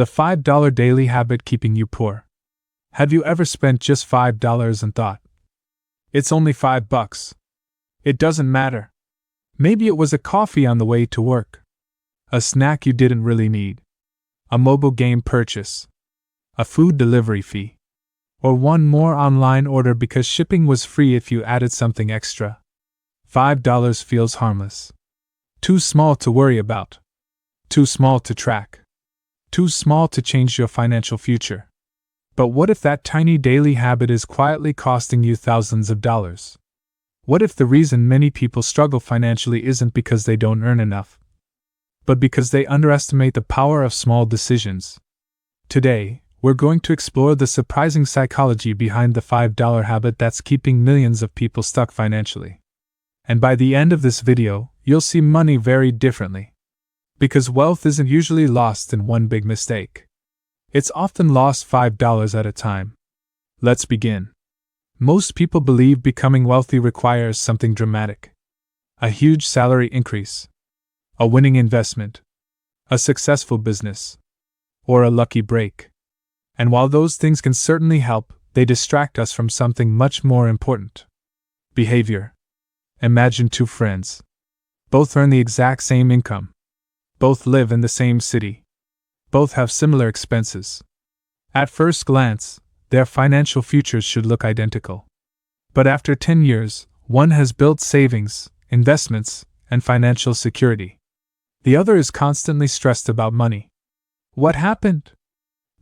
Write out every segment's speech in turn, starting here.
The $5 daily habit keeping you poor. Have you ever spent just $5 and thought, it's only $5. It doesn't matter. Maybe it was a coffee on the way to work, a snack you didn't really need, a mobile game purchase, a food delivery fee, or one more online order because shipping was free if you added something extra. $5 feels harmless. Too small to worry about. Too small to track. Too small to change your financial future. But what if that tiny daily habit is quietly costing you thousands of dollars? What if the reason many people struggle financially isn't because they don't earn enough, but because they underestimate the power of small decisions? Today, we're going to explore the surprising psychology behind the $5 habit that's keeping millions of people stuck financially. And by the end of this video, you'll see money very differently. Because wealth isn't usually lost in one big mistake. It's often lost $5 at a time. Let's begin. Most people believe becoming wealthy requires something dramatic. A huge salary increase. A winning investment. A successful business. Or a lucky break. And while those things can certainly help, they distract us from something much more important. Behavior. Imagine two friends. Both earn the exact same income. Both live in the same city. Both have similar expenses. At first glance, their financial futures should look identical. But after 10 years, one has built savings, investments, and financial security. The other is constantly stressed about money. What happened?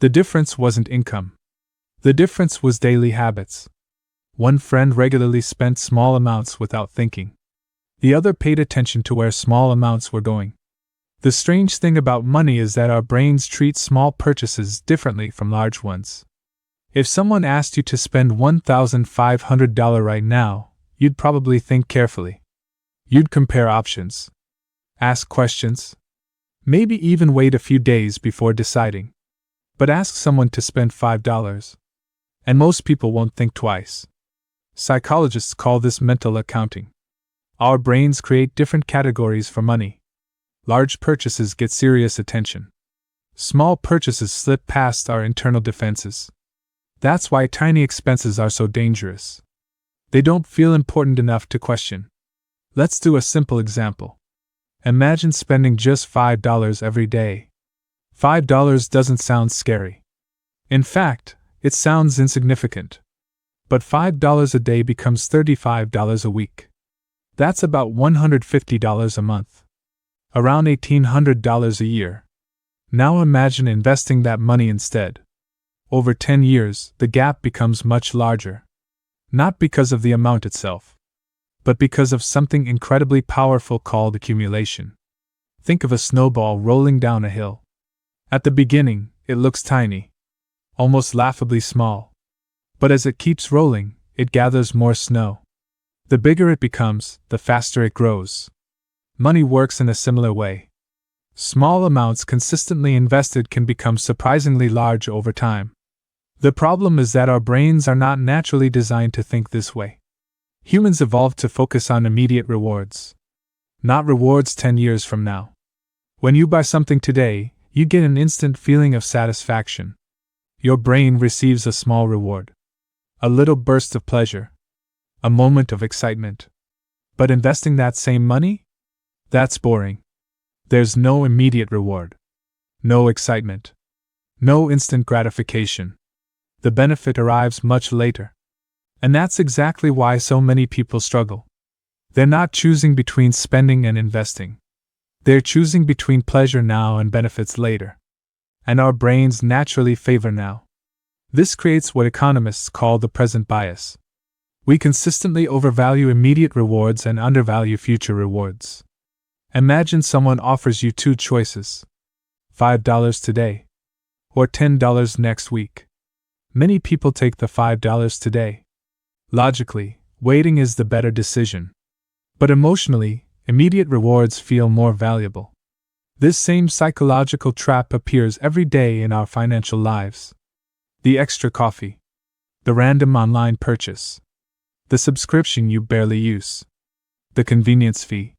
The difference wasn't income. The difference was daily habits. One friend regularly spent small amounts without thinking. The other paid attention to where small amounts were going. The strange thing about money is that our brains treat small purchases differently from large ones. If someone asked you to spend $1,500 right now, you'd probably think carefully. You'd compare options. Ask questions. Maybe even wait a few days before deciding. But ask someone to spend $5. And most people won't think twice. Psychologists call this mental accounting. Our brains create different categories for money. Large purchases get serious attention. Small purchases slip past our internal defenses. That's why tiny expenses are so dangerous. They don't feel important enough to question. Let's do a simple example. Imagine spending just $5 every day. $5 doesn't sound scary. In fact, it sounds insignificant. But $5 a day becomes $35 a week. That's about $150 a month. Around $1,800 a year. Now imagine investing that money instead. Over 10 years, the gap becomes much larger. Not because of the amount itself, but because of something incredibly powerful called accumulation. Think of a snowball rolling down a hill. At the beginning, it looks tiny, almost laughably small. But as it keeps rolling, it gathers more snow. The bigger it becomes, the faster it grows. Money works in a similar way. Small amounts consistently invested can become surprisingly large over time. The problem is that our brains are not naturally designed to think this way. Humans evolved to focus on immediate rewards. Not rewards 10 years from now. When you buy something today, you get an instant feeling of satisfaction. Your brain receives a small reward. A little burst of pleasure. A moment of excitement. But investing that same money? That's boring. There's no immediate reward. No excitement. No instant gratification. The benefit arrives much later. And that's exactly why so many people struggle. They're not choosing between spending and investing. They're choosing between pleasure now and benefits later. And our brains naturally favor now. This creates what economists call the present bias. We consistently overvalue immediate rewards and undervalue future rewards. Imagine someone offers you two choices. $5 today. Or $10 next week. Many people take the $5 today. Logically, waiting is the better decision. But emotionally, immediate rewards feel more valuable. This same psychological trap appears every day in our financial lives. The extra coffee. The random online purchase. The subscription you barely use. The convenience fee.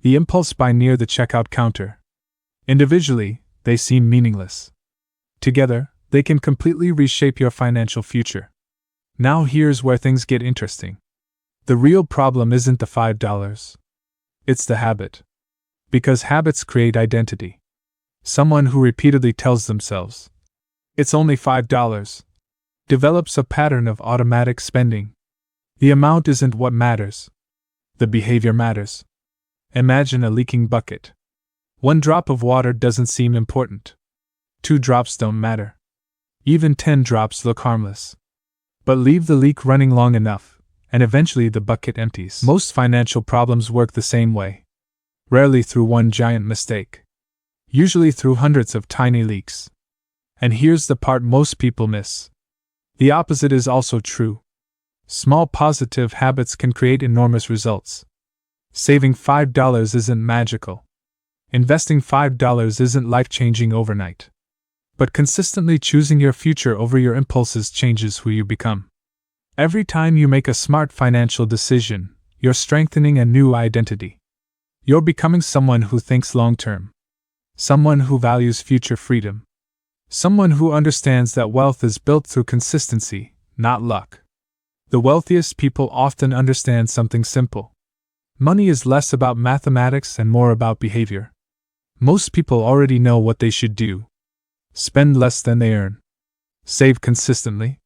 The impulse buy near the checkout counter. Individually, they seem meaningless. Together, they can completely reshape your financial future. Now here's where things get interesting. The real problem isn't the $5. It's the habit. Because habits create identity. Someone who repeatedly tells themselves, "It's only $5," develops a pattern of automatic spending. The amount isn't what matters. The behavior matters. Imagine a leaking bucket. 1 drop of water doesn't seem important. 2 drops don't matter. Even 10 drops look harmless. But leave the leak running long enough, and eventually the bucket empties. Most financial problems work the same way. Rarely through one giant mistake. Usually through hundreds of tiny leaks. And here's the part most people miss. The opposite is also true. Small positive habits can create enormous results. Saving $5 isn't magical. Investing $5 isn't life-changing overnight. But consistently choosing your future over your impulses changes who you become. Every time you make a smart financial decision, you're strengthening a new identity. You're becoming someone who thinks long-term. Someone who values future freedom. Someone who understands that wealth is built through consistency, not luck. The wealthiest people often understand something simple. Money is less about mathematics and more about behavior. Most people already know what they should do. Spend less than they earn. Save consistently.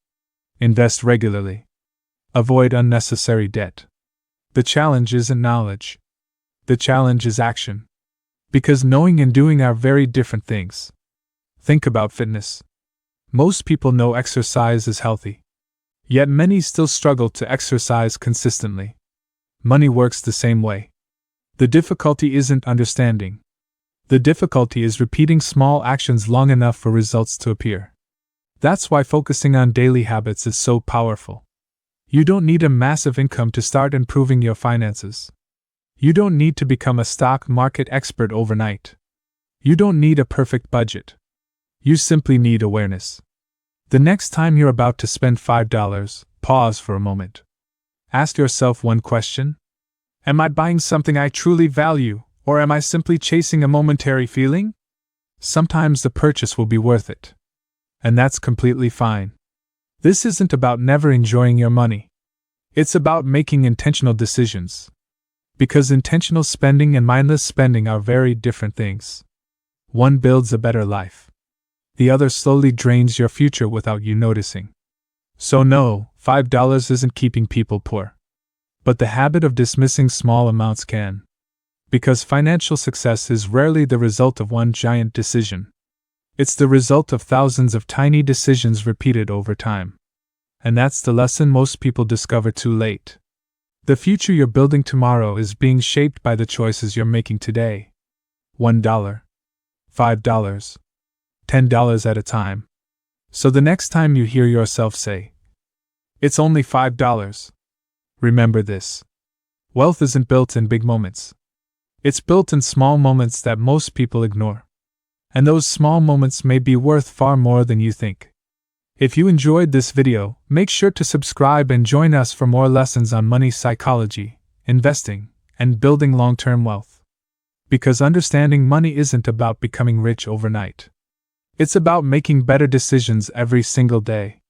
Invest regularly. Avoid unnecessary debt. The challenge isn't knowledge. The challenge is action. Because knowing and doing are very different things. Think about fitness. Most people know exercise is healthy. Yet many still struggle to exercise consistently. Money works the same way. The difficulty isn't understanding. The difficulty is repeating small actions long enough for results to appear. That's why focusing on daily habits is so powerful. You don't need a massive income to start improving your finances. You don't need to become a stock market expert overnight. You don't need a perfect budget. You simply need awareness. The next time you're about to spend $5, pause for a moment. Ask yourself one question. Am I buying something I truly value, or am I simply chasing a momentary feeling? Sometimes the purchase will be worth it. And that's completely fine. This isn't about never enjoying your money. It's about making intentional decisions. Because intentional spending and mindless spending are very different things. One builds a better life. The other slowly drains your future without you noticing. So no, $5 isn't keeping people poor. But the habit of dismissing small amounts can. Because financial success is rarely the result of one giant decision. It's the result of thousands of tiny decisions repeated over time. And that's the lesson most people discover too late. The future you're building tomorrow is being shaped by the choices you're making today. $1, $5, $10 at a time. So the next time you hear yourself say, "It's only $5," remember this. Wealth isn't built in big moments. It's built in small moments that most people ignore. And those small moments may be worth far more than you think. If you enjoyed this video, make sure to subscribe and join us for more lessons on money psychology, investing, and building long-term wealth. Because understanding money isn't about becoming rich overnight. It's about making better decisions every single day.